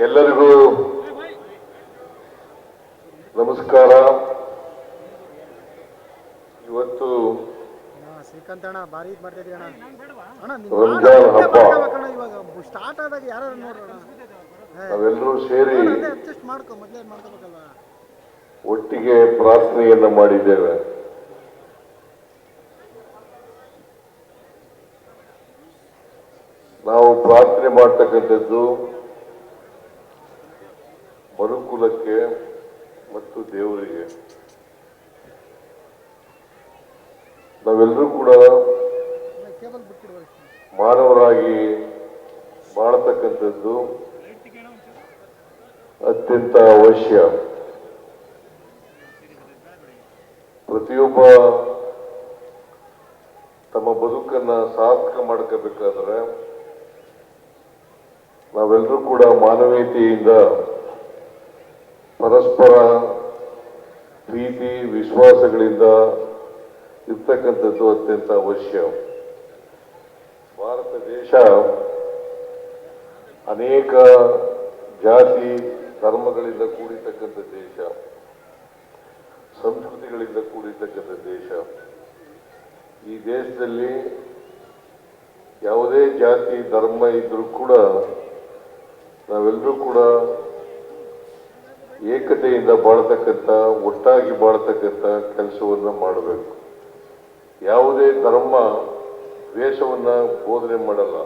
ಎಲ್ಲರಿಗೂ ನಮಸ್ಕಾರ. ಇವತ್ತು ಶ್ರೀಕಾಂತಣ್ಣ ಭಾರಿ ಮಾಡ್ತಿದ್ವಿ ಅಣ್ಣ. ರಂಜಾನ್ ಹಬ್ಬ. ಸ್ಟಾರ್ಟ್ ಆದಾಗ ಯಾರು ನೋಡೋಣ, ನಾವೆಲ್ಲರೂ ಸೇರಿ ಅಡ್ಜಸ್ಟ್ ಮಾಡ್ಕೋಬೇಕಲ್ವಾ. ಒಟ್ಟಿಗೆ ಪ್ರಾರ್ಥನೆಯನ್ನ ಮಾಡಿದ್ದೇವೆ. ನಾವು ಪ್ರಾರ್ಥನೆ ಮಾಡ್ತಕ್ಕಂಥದ್ದು ಮನುಕುಲಕ್ಕೆ ಮತ್ತು ದೇವರಿಗೆ. ನಾವೆಲ್ಲರೂ ಕೂಡ ಮಾನವರಾಗಿ ಮಾಡತಕ್ಕಂಥದ್ದು ಅತ್ಯಂತ ಅವಶ್ಯ. ಪ್ರತಿಯೊಬ್ಬ ತಮ್ಮ ಬದುಕನ್ನ ಸಾರ್ಥಕ ಮಾಡ್ಕೋಬೇಕಾದ್ರೆ ನಾವೆಲ್ಲರೂ ಕೂಡ ಮಾನವೀಯತೆಯಿಂದ ಪರಸ್ಪರ ಪ್ರೀತಿ ವಿಶ್ವಾಸಗಳಿಂದ ಇರ್ತಕ್ಕಂಥದ್ದು ಅತ್ಯಂತ ಅವಶ್ಯ. ಭಾರತ ದೇಶ ಅನೇಕ ಜಾತಿ ಧರ್ಮಗಳಿಂದ ಕೂಡಿರ್ತಕ್ಕಂಥ ದೇಶ, ಸಂಸ್ಕೃತಿಗಳಿಂದ ಕೂಡಿರ್ತಕ್ಕಂಥ ದೇಶ. ಈ ದೇಶದಲ್ಲಿ ಯಾವುದೇ ಜಾತಿ ಧರ್ಮ ಇದ್ರೂ ಕೂಡ ನಾವೆಲ್ಲರೂ ಕೂಡ ಏಕತೆಯಿಂದ ಬಾಳ್ತಕ್ಕಂಥ, ಒಟ್ಟಾಗಿ ಬಾಳ್ತಕ್ಕಂಥ ಕೆಲಸವನ್ನ ಮಾಡಬೇಕು. ಯಾವುದೇ ಧರ್ಮ ದ್ವೇಷವನ್ನ ಬೋಧನೆ ಮಾಡಲ್ಲ.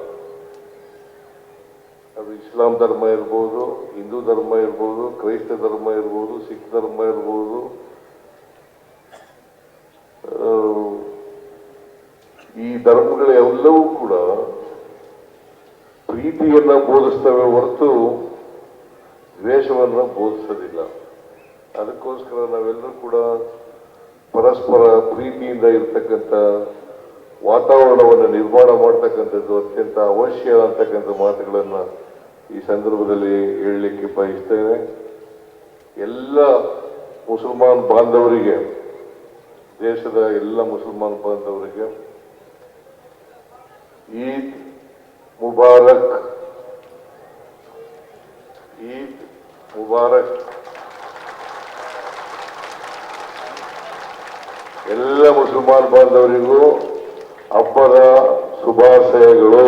ಅದು ಇಸ್ಲಾಂ ಧರ್ಮ ಇರ್ಬೋದು, ಹಿಂದೂ ಧರ್ಮ ಇರ್ಬೋದು, ಕ್ರೈಸ್ತ ಧರ್ಮ ಇರ್ಬೋದು, ಸಿಖ್ ಧರ್ಮ ಇರ್ಬೋದು. ಈ ಧರ್ಮಗಳೆಲ್ಲವೂ ಕೂಡ ಪ್ರೀತಿಯನ್ನ ಬೋಧಿಸ್ತವೆ ಹೊರತು ದ್ವೇಷವನ್ನ ಬೋಧಿಸೋದಿಲ್ಲ. ಅದಕ್ಕೋಸ್ಕರ ನಾವೆಲ್ಲರೂ ಕೂಡ ಪರಸ್ಪರ ಪ್ರೀತಿಯಿಂದ ಇರ್ತಕ್ಕಂಥ ವಾತಾವರಣವನ್ನು ನಿರ್ಮಾಣ ಮಾಡ್ತಕ್ಕಂಥದ್ದು ಅತ್ಯಂತ ಅವಶ್ಯ ಅಂತಕ್ಕಂಥ ಮಾತುಗಳನ್ನ ಈ ಸಂದರ್ಭದಲ್ಲಿ ಹೇಳಲಿಕ್ಕೆ ಬಯಸ್ತೇನೆ. ಎಲ್ಲ ಮುಸಲ್ಮಾನ್ ಬಾಂಧವರಿಗೆ, ದೇಶದ ಎಲ್ಲ ಮುಸಲ್ಮಾನ್ ಬಾಂಧವರಿಗೆ ಈದ್ ಮುಬಾರಕ್, ಈದ್ ಮುಬಾರಕ್. ಎಲ್ಲ ಮುಸಲ್ಮಾನ್ ಬಾಂಧವರಿಗೂ ಹಬ್ಬದ ಶುಭಾಶಯಗಳು.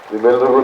ನಿಮ್ಮೆಲ್ಲರಿಗೂ